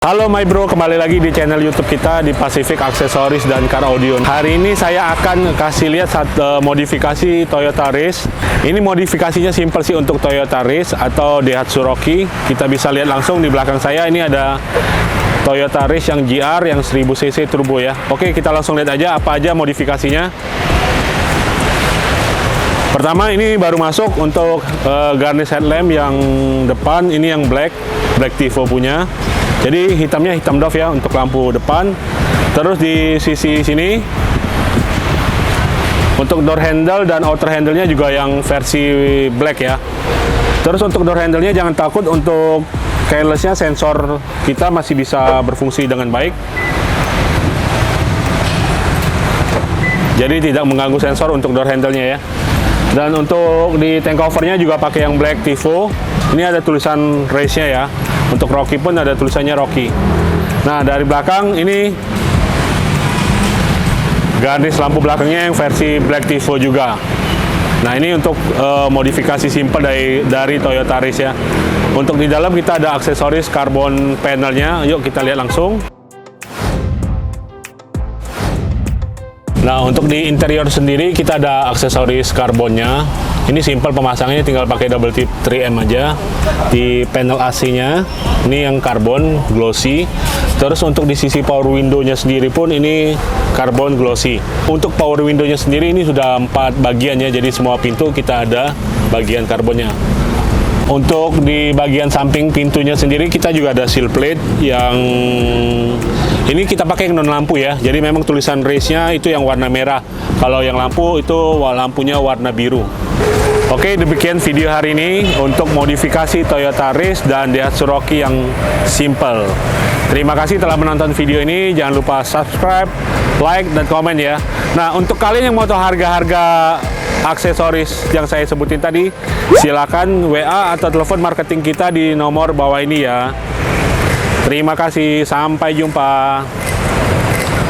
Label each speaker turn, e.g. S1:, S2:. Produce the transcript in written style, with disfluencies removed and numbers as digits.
S1: Halo my bro, kembali lagi di channel YouTube kita di Pacific Accessories dan Car Audio. Hari ini saya akan kasih lihat modifikasi Toyota Race. Ini modifikasinya simpel sih untuk Toyota Race atau Daihatsu Rocky. Kita bisa lihat langsung di belakang saya ini ada Toyota Race yang GR yang 1000 cc turbo ya. Oke, kita langsung lihat aja apa aja modifikasinya. Pertama ini baru masuk untuk garnish headlamp yang depan, ini yang black Tivo punya. Jadi hitamnya hitam doff ya untuk lampu depan. Terus di sisi sini untuk door handle dan outer handle-nya juga yang versi black ya. Terus untuk door handle-nya jangan takut, untuk keyless-nya sensor kita masih bisa berfungsi dengan baik. Jadi tidak mengganggu sensor untuk door handle-nya ya. Dan untuk di tank cover-nya juga pakai yang black Tivo. Ini ada tulisan race-nya ya. Untuk Rocky pun ada tulisannya Rocky. Nah, dari belakang ini garnish lampu belakangnya yang versi black Tivo juga. Nah, ini untuk modifikasi simple dari Toyota Race ya. Untuk di dalam kita ada aksesoris karbon panelnya. Yuk kita lihat langsung. Nah, untuk di interior sendiri kita ada aksesoris karbonnya. Ini simple pemasangannya, tinggal pakai double tip 3M aja. Di panel AC-nya ini yang karbon glossy. Terus untuk di sisi power window-nya sendiri pun ini karbon glossy. Untuk power window-nya sendiri ini sudah 4 bagian ya, jadi semua pintu kita ada bagian karbonnya. Untuk di bagian samping pintunya sendiri kita juga ada seal plate yang ini kita pakai non lampu ya. Jadi memang tulisan race-nya itu yang warna merah. Kalau yang lampu itu lampunya warna biru. Oke, demikian video hari ini untuk modifikasi Toyota Race dan Daihatsu Rocky yang simple. Terima kasih telah menonton video ini. Jangan lupa subscribe, like, dan komen ya. Nah, untuk kalian yang mau tahu harga-harga aksesoris yang saya sebutin tadi, silakan WA atau telepon marketing kita di nomor bawah ini ya. Terima kasih, sampai jumpa.